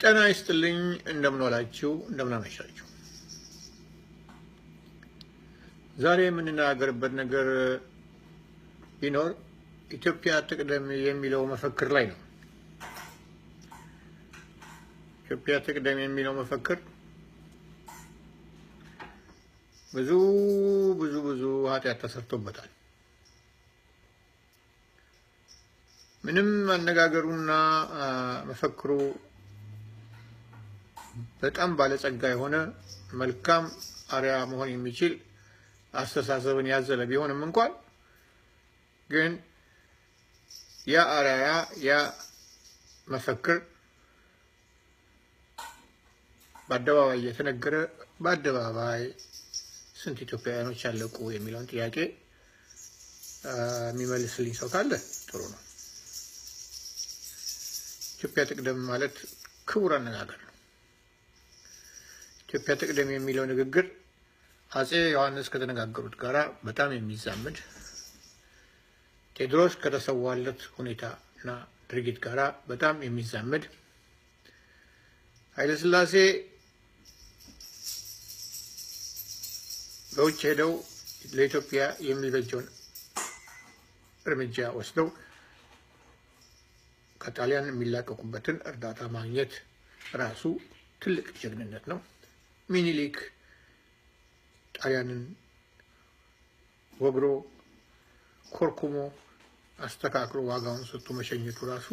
ጤና ይስጥልኝ እንደምን ዋላችሁ እንደምን አመሻችሁ። ዛሬ የምንነጋገርበት ነገር ቢኖር ኢትዮጵያ ትቅደም የሚለው መፈክር ላይ ነው። ኢትዮጵያ ትቅደም የሚለው መፈክር ብዙ ኃጢአት ተሰርቶበታል። ምንም አነጋገሩና መፈክሩ በጣም ባለጸጋ የሆነ መልካም አርያ መሆን የሚችል አስተሳሰብን ያዘለ ቢሆንም እንኳን ግን ያ አርያ ያ መፈክር በአደባባይ የተነገረ በአደባባይ ስንት ኢትዮጵያውያኖች አለቁ የሚለውን ጥያቄ የሚመልስልኝ ሰው ካለ ጥሩ ነው። ኢትዮጵያ ትቅደም ማለት ክቡር አነጋገር ነው። ኢትዮጵያ ትቅደም የሚለው ንግግር አጼ ዮሐንስ ከተነጋገሩት ጋራ በጣም የሚዛመድ ቴዎድሮስ ከተሰዋለት ሁኔታና ድርጊት ጋራ በጣም የሚዛመድ ኃይለ ሥላሴ በውጭ ሄደው ለኢትዮጵያ የሚበጀውን እርምጃ ወስደው ከጣሊያን የሚላቀቁበትን እርዳታ ማግኘት ራሱ ትልቅ ጀግንነት ነው። ሚኒሊክ ጣሊያንን ወግሮ ኮርኩሞ አስተካክሎ ዋጋውን ሰጥቶ መሸኘቱ ራሱ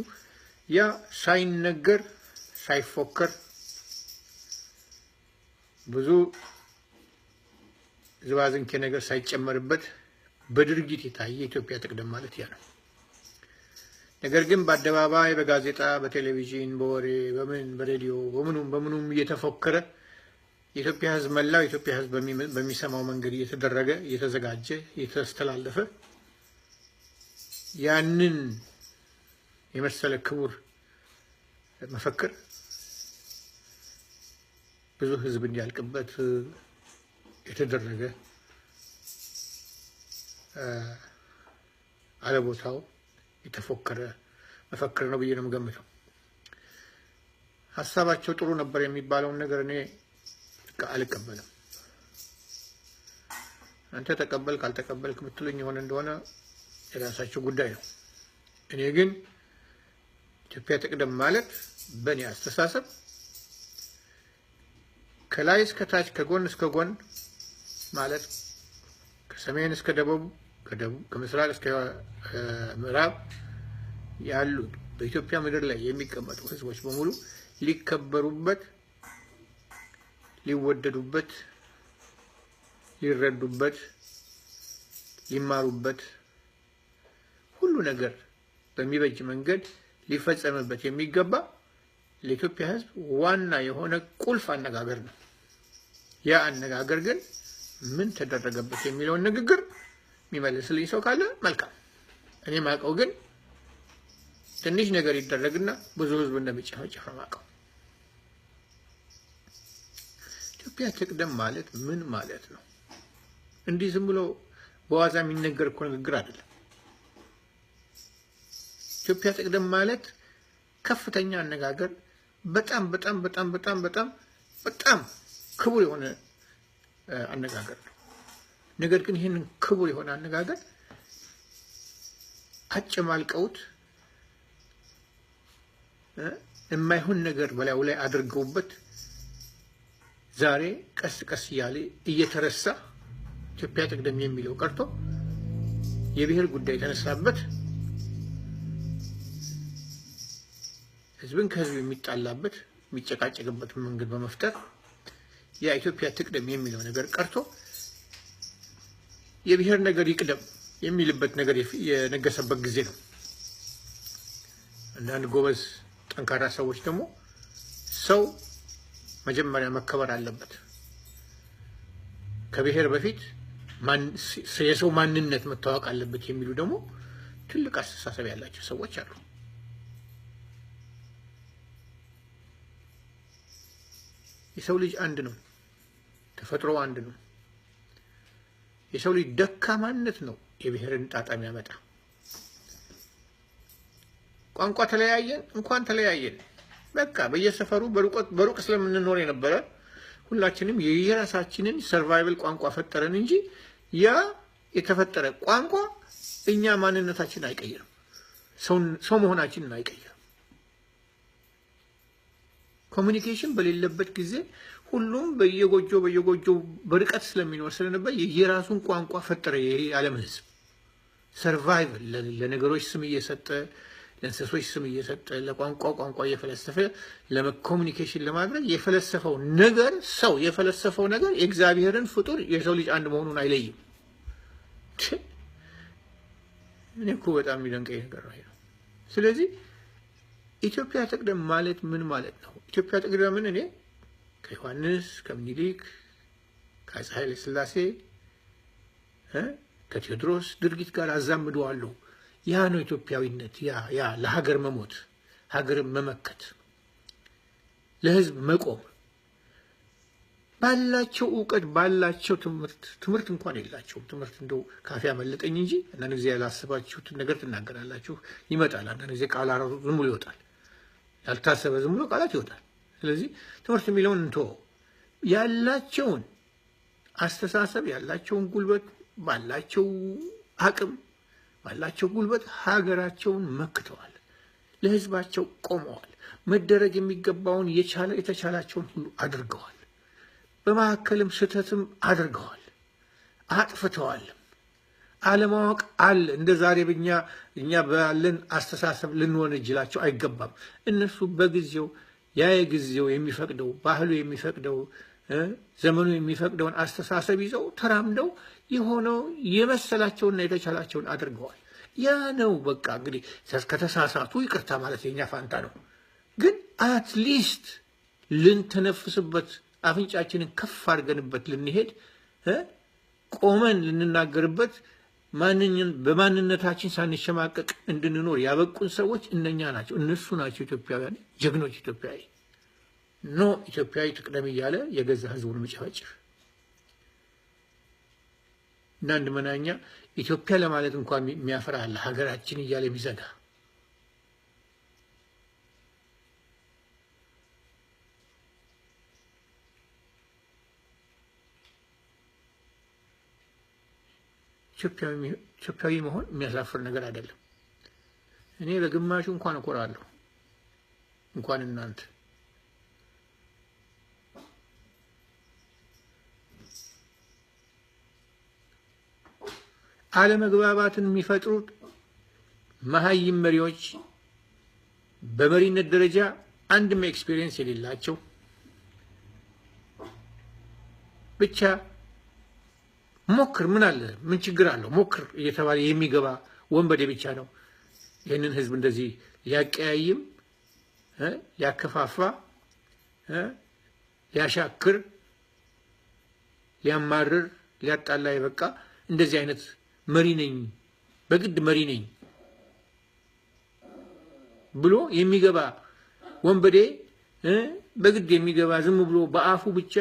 ያ ሳይነገር ሳይፎከር ብዙ ዝባዝንኬ ነገር ሳይጨመርበት በድርጊት የታየ ኢትዮጵያ ትቅደም ማለት ያ ነው። ነገር ግን በአደባባይ በጋዜጣ በቴሌቪዥን በወሬ በምን በሬዲዮ በምኑም እየተፎከረ የኢትዮጵያ ሕዝብ መላው የኢትዮጵያ ሕዝብ በሚሰማው መንገድ እየተደረገ እየተዘጋጀ እየተስተላለፈ ያንን የመሰለ ክቡር መፈክር ብዙ ሕዝብ እንዲያልቅበት የተደረገ አለቦታው የተፎከረ መፈክር ነው ብዬ ነው የምገምተው። ሀሳባቸው ጥሩ ነበር የሚባለውን ነገር እኔ አልቀበልም። አንተ ተቀበልክ አልተቀበልክ ብትሉኝ የሆነ እንደሆነ የራሳቸው ጉዳይ ነው። እኔ ግን ኢትዮጵያ ትቅደም ማለት በእኔ አስተሳሰብ ከላይ እስከ ታች ከጎን እስከ ጎን ማለት ከሰሜን እስከ ደቡብ ከምስራቅ እስከ ምዕራብ ያሉ በኢትዮጵያ ምድር ላይ የሚቀመጡ ህዝቦች በሙሉ ሊከበሩበት፣ ሊወደዱበት፣ ሊረዱበት፣ ሊማሩበት ሁሉ ነገር በሚበጅ መንገድ ሊፈጸምበት የሚገባ ለኢትዮጵያ ህዝብ ዋና የሆነ ቁልፍ አነጋገር ነው። ያ አነጋገር ግን ምን ተደረገበት የሚለውን ንግግር የሚመልስልኝ ሰው ካለ መልካም። እኔ ማቀው ግን ትንሽ ነገር ይደረግና ብዙ ህዝብ እንደሚጨፈጨፍ ማቀው። ኢትዮጵያ ትቅደም ማለት ምን ማለት ነው? እንዲህ ዝም ብሎ በዋዛ የሚነገር እኮ ንግግር አይደለም። ኢትዮጵያ ትቅደም ማለት ከፍተኛ አነጋገር በጣም ክቡር የሆነ አነጋገር ነው። ነገር ግን ይህንን ክቡር የሆነ አነጋገር አጨማልቀውት የማይሆን ነገር በላዩ ላይ አድርገውበት ዛሬ ቀስ ቀስ እያለ እየተረሳ ኢትዮጵያ ትቅደም የሚለው ቀርቶ የብሔር ጉዳይ የተነሳበት ህዝብን ከህዝብ የሚጣላበት የሚጨቃጨቅበት መንገድ በመፍጠር ያ ኢትዮጵያ ትቅደም የሚለው ነገር ቀርቶ የብሔር ነገር ይቅደም የሚልበት ነገር የነገሰበት ጊዜ ነው። አንዳንድ ጎበዝ ጠንካራ ሰዎች ደግሞ ሰው መጀመሪያ መከበር አለበት፣ ከብሔር በፊት የሰው ማንነት መታወቅ አለበት የሚሉ ደግሞ ትልቅ አስተሳሰብ ያላቸው ሰዎች አሉ። የሰው ልጅ አንድ ነው፣ ተፈጥሮ አንድ ነው። የሰው ልጅ ደካማነት ነው የብሔርን ጣጣ የሚያመጣ። ቋንቋ ተለያየን እንኳን ተለያየን በቃ በየሰፈሩ በሩቅ ስለምንኖር የነበረ ሁላችንም የየራሳችንን ሰርቫይቫል ቋንቋ ፈጠረን እንጂ ያ የተፈጠረ ቋንቋ እኛ ማንነታችንን አይቀይርም፣ ሰው መሆናችንን አይቀይርም። ኮሚኒኬሽን በሌለበት ጊዜ ሁሉም በየጎጆ በርቀት ስለሚኖር ስለነበር የየራሱን ቋንቋ ፈጠረ። የዓለም ሕዝብ ሰርቫይቫል ለነገሮች ስም እየሰጠ ለእንስሶች ስም እየሰጠ ቋንቋ እየፈለሰፈ ለኮሚኒኬሽን ለማድረግ የፈለሰፈው ነገር ሰው የፈለሰፈው ነገር የእግዚአብሔርን ፍጡር የሰው ልጅ አንድ መሆኑን አይለይም። እኔ እኮ በጣም የሚደንቀኝ ነገር ነው። ስለዚህ ኢትዮጵያ ትቅደም ማለት ምን ማለት ነው? ኢትዮጵያ ትቅደምን እኔ ከዮሐንስ ከምኒልክ ከአፄ ኃይለ ሥላሴ ከቴዎድሮስ ድርጊት ጋር አዛምደዋለሁ። ያ ነው ኢትዮጵያዊነት። ያ ለሀገር መሞት፣ ሀገርን መመከት፣ ለህዝብ መቆም፣ ባላቸው እውቀት ባላቸው ትምህርት እንኳን የላቸውም። ትምህርት እንደው ካፌ ያመለጠኝ እንጂ አንዳንድ ጊዜ ያላሰባችሁትን ነገር ትናገራላችሁ፣ ይመጣል። አንዳንድ ጊዜ ቃል ዝም ብሎ ይወጣል፣ ያልታሰበ ዝም ብሎ ቃላት ይወጣል። ስለዚህ ትምህርት የሚለውን እንተወው። ያላቸውን አስተሳሰብ ያላቸውን ጉልበት ባላቸው አቅም ባላቸው ጉልበት ሀገራቸውን መክተዋል፣ ለህዝባቸው ቆመዋል። መደረግ የሚገባውን የተቻላቸውን ሁሉ አድርገዋል። በመካከልም ስህተትም አድርገዋል፣ አጥፍተዋል። አለማወቅ አለ። እንደ ዛሬ እኛ ባለን አስተሳሰብ ልንወነጅላቸው አይገባም። እነሱ በጊዜው የጊዜው የሚፈቅደው ባህሉ የሚፈቅደው ዘመኑ የሚፈቅደውን አስተሳሰብ ይዘው ተራምደው የሆነው የመሰላቸውና የተቻላቸውን አድርገዋል። ያ ነው በቃ እንግዲህ ከተሳሳቱ ይቅርታ ማለት የኛ ፋንታ ነው። ግን አትሊስት ልንተነፍስበት አፍንጫችንን ከፍ አድርገንበት ልንሄድ ቆመን ልንናገርበት በማንነታችን ሳንሸማቀቅ እንድንኖር ያበቁን ሰዎች እነኛ ናቸው። እነሱ ናቸው ኢትዮጵያውያን ጀግኖች። ኢትዮጵያዊ ኖ ኢትዮጵያዊ ትቅደም እያለ የገዛ ህዝቡን መጨፈጭፍ እና አንድ መናኛ ኢትዮጵያ ለማለት እንኳን የሚያፈራ አለ፣ ሀገራችን እያለ የሚዘጋ ኢትዮጵያዊ መሆን የሚያሳፍር ነገር አይደለም። እኔ በግማሹ እንኳን እኮራለሁ፣ እንኳን እናንተ። አለመግባባትን የሚፈጥሩት መሀይም መሪዎች፣ በመሪነት ደረጃ አንድም ኤክስፒሪየንስ የሌላቸው ብቻ ሞክር ምን አለ ምን ችግር አለው ሞክር እየተባለ የሚገባ ወንበዴ ብቻ ነው ይህንን ህዝብ እንደዚህ ሊያቀያይም ሊያከፋፋ ሊያሻክር ሊያማርር ሊያጣላ የበቃ እንደዚህ አይነት መሪ ነኝ በግድ መሪ ነኝ ብሎ የሚገባ ወንበዴ በግድ የሚገባ ዝም ብሎ በአፉ ብቻ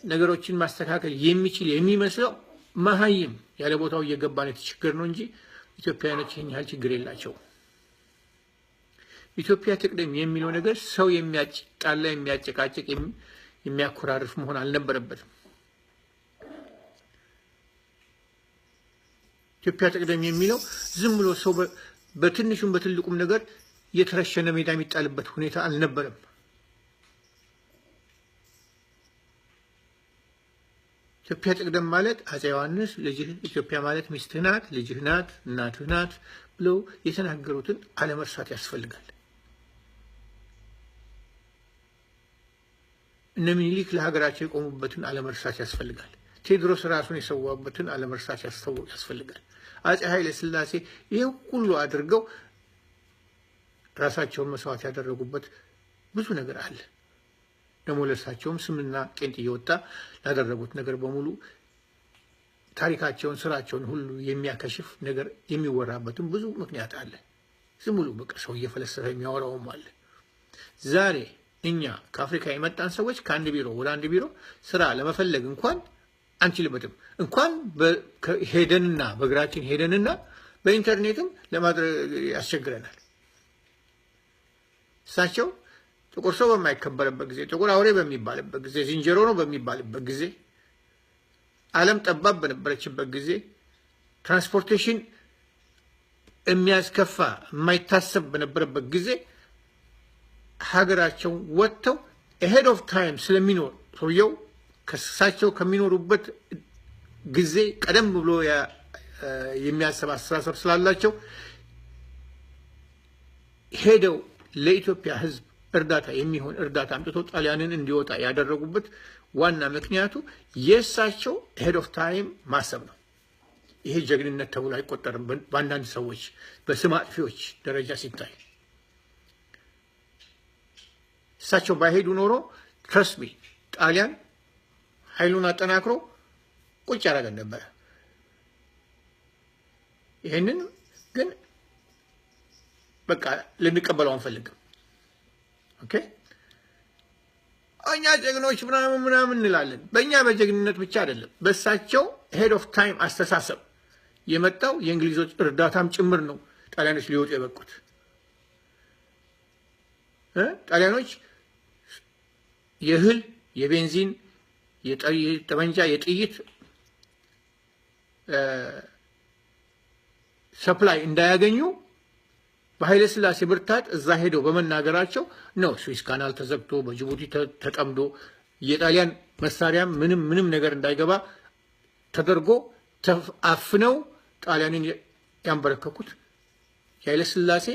ነገሮችን ማስተካከል የሚችል የሚመስለው መሀይም ያለ ቦታው እየገባ ነው ችግር ነው እንጂ ኢትዮጵያኖች ይህን ያህል ችግር የላቸው። ኢትዮጵያ ትቅደም የሚለው ነገር ሰው የሚያጣላ የሚያጨቃጭቅ የሚያኮራርፍ መሆን አልነበረበትም። ኢትዮጵያ ትቅደም የሚለው ዝም ብሎ ሰው በትንሹም በትልቁም ነገር የተረሸነ ሜዳ የሚጣልበት ሁኔታ አልነበረም። ኢትዮጵያ ትቅደም ማለት አፄ ዮሐንስ ልጅህ ኢትዮጵያ ማለት ሚስትህ ናት፣ ልጅህ ናት፣ እናትህ ናት ብለው የተናገሩትን አለመርሳት ያስፈልጋል። እነ ምኒልክ ለሀገራቸው የቆሙበትን አለመርሳት ያስፈልጋል። ቴዎድሮስ ራሱን የሰዋበትን አለመርሳት ያስፈልጋል። አፄ ኃይለ ሥላሴ ይህ ሁሉ አድርገው ራሳቸውን መስዋዕት ያደረጉበት ብዙ ነገር አለ። ደግሞ ለእሳቸውም ስምና ቄንጥ እየወጣ ላደረጉት ነገር በሙሉ ታሪካቸውን ስራቸውን ሁሉ የሚያከሽፍ ነገር የሚወራበትም ብዙ ምክንያት አለ። ዝም ብሎ በቃ ሰው እየፈለሰፈ የሚያወራውም አለ። ዛሬ እኛ ከአፍሪካ የመጣን ሰዎች ከአንድ ቢሮ ወደ አንድ ቢሮ ስራ ለመፈለግ እንኳን አንችልበትም። እንኳን ሄደንና በእግራችን ሄደንና በኢንተርኔትም ለማድረግ ያስቸግረናል። እሳቸው ጥቁር ሰው በማይከበረበት ጊዜ፣ ጥቁር አውሬ በሚባልበት ጊዜ፣ ዝንጀሮ ነው በሚባልበት ጊዜ፣ ዓለም ጠባብ በነበረችበት ጊዜ፣ ትራንስፖርቴሽን የሚያስከፋ የማይታሰብ በነበረበት ጊዜ ሀገራቸው ወጥተው ahead of time ስለሚኖር ሰውየው ከሳቸው ከሚኖሩበት ጊዜ ቀደም ብሎ የሚያስብ አስተሳሰብ ስላላቸው ሄደው ለኢትዮጵያ ሕዝብ እርዳታ የሚሆን እርዳታ አምጥተው ጣሊያንን እንዲወጣ ያደረጉበት ዋና ምክንያቱ የእሳቸው ahead of time ማሰብ ነው። ይሄ ጀግንነት ተብሎ አይቆጠርም በአንዳንድ ሰዎች በስም አጥፊዎች ደረጃ ሲታይ። እሳቸው ባይሄዱ ኖሮ ትረስት ሚ ጣሊያን ኃይሉን አጠናክሮ ቁጭ ያደረገን ነበረ። ይሄንን ግን በቃ ልንቀበለው አንፈልግም። ኦኬ እኛ ጀግኖች ምናምን እንላለን። በእኛ በጀግንነት ብቻ አይደለም፣ በእሳቸው ሄድ ኦፍ ታይም አስተሳሰብ የመጣው የእንግሊዞች እርዳታም ጭምር ነው ጣሊያኖች ሊወጡ የበቁት። ጣሊያኖች የእህል፣ የቤንዚን፣ የጠመንጃ፣ የጥይት ሰፕላይ እንዳያገኙ በኃይለ ሥላሴ ብርታት እዛ ሄደው በመናገራቸው ነው ስዊስ ካናል ተዘግቶ በጅቡቲ ተጠምዶ የጣሊያን መሳሪያ ምንም ነገር እንዳይገባ ተደርጎ አፍነው ጣሊያንን ያንበረከኩት የኃይለ ሥላሴ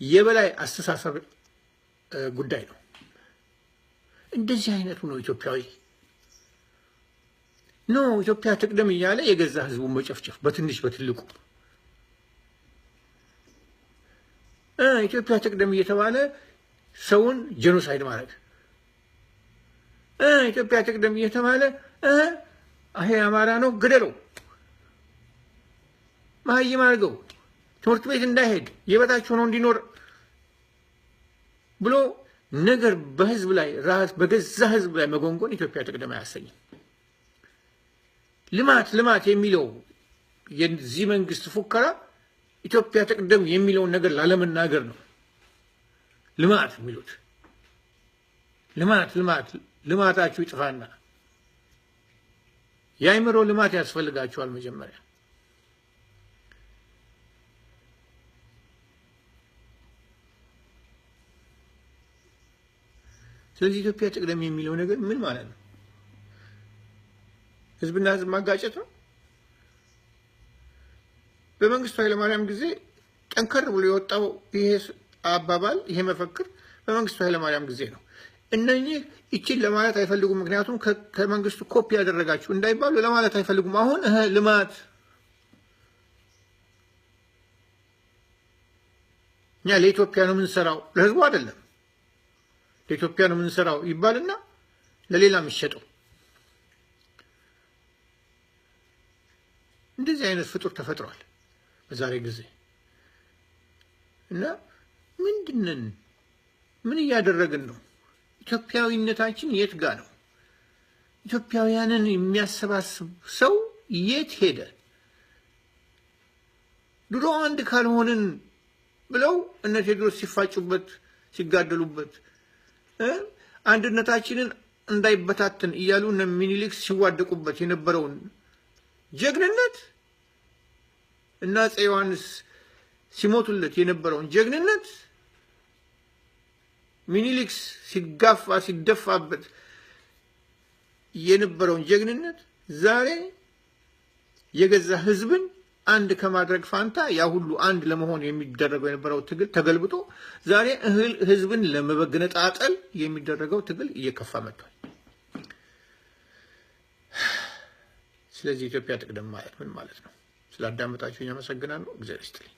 የበላይ አስተሳሰብ ጉዳይ ነው። እንደዚህ አይነቱ ነው ኢትዮጵያዊ ነው። ኢትዮጵያ ትቅደም እያለ የገዛ ህዝቡን መጨፍጨፍ በትንሽ በትልቁ ኢትዮጵያ ትቅደም እየተባለ ሰውን ጄኖሳይድ ማድረግ፣ ኢትዮጵያ ትቅደም እየተባለ ይሄ አማራ ነው ግደለው፣ መሀይም አድርገው፣ ትምህርት ቤት እንዳይሄድ የበታች ሆኖ እንዲኖር ብሎ ነገር በህዝብ ላይ ራስ በገዛ ህዝብ ላይ መጎንጎን ኢትዮጵያ ትቅደም አያሰኝም። ልማት የሚለው የዚህ መንግስት ፉከራ ኢትዮጵያ ትቅደም የሚለውን ነገር ላለመናገር ነው። ልማት የሚሉት ልማታችሁ ይጥፋና የአእምሮ ልማት ያስፈልጋችኋል መጀመሪያ። ስለዚህ ኢትዮጵያ ትቅደም የሚለው ነገር ምን ማለት ነው? ህዝብና ህዝብ ማጋጨት ነው። በመንግስቱ ኃይለማርያም ጊዜ ጠንከር ብሎ የወጣው ይሄ አባባል ይሄ መፈክር በመንግስቱ ኃይለማርያም ጊዜ ነው። እነኚህ እቺን ለማለት አይፈልጉም። ምክንያቱም ከመንግስቱ ኮፒ ያደረጋችሁ እንዳይባሉ ለማለት አይፈልጉም። አሁን ልማት እኛ ለኢትዮጵያ ነው የምንሰራው፣ ለህዝቡ አይደለም። ለኢትዮጵያ ነው የምንሰራው ይባልና ለሌላ የሚሸጠው እንደዚህ አይነት ፍጡር ተፈጥሯል በዛሬ ጊዜ። እና ምንድነን? ምን እያደረግን ነው? ኢትዮጵያዊነታችን የት ጋ ነው? ኢትዮጵያውያንን የሚያሰባስብ ሰው የት ሄደ? ድሮ አንድ ካልሆንን ብለው እነ ቴዎድሮስ ሲፋጩበት ሲጋደሉበት አንድነታችንን እንዳይበታተን እያሉ እነ ሚኒሊክ ሲዋደቁበት የነበረውን ጀግንነት እና አፄ ዮሐንስ ሲሞቱለት የነበረውን ጀግንነት ሚኒሊክ ሲጋፋ ሲደፋበት የነበረውን ጀግንነት ዛሬ የገዛ ህዝብን አንድ ከማድረግ ፋንታ ያ ሁሉ አንድ ለመሆን የሚደረገው የነበረው ትግል ተገልብጦ ዛሬ ህዝብን ለመበገነጣጠል የሚደረገው ትግል እየከፋ መጥቷል። ስለዚህ ኢትዮጵያ ትቅደም ማለት ምን ማለት ነው? ስላዳመጣችሁኝ አመሰግናለሁ። እግዚአብሔር ይስጥልኝ።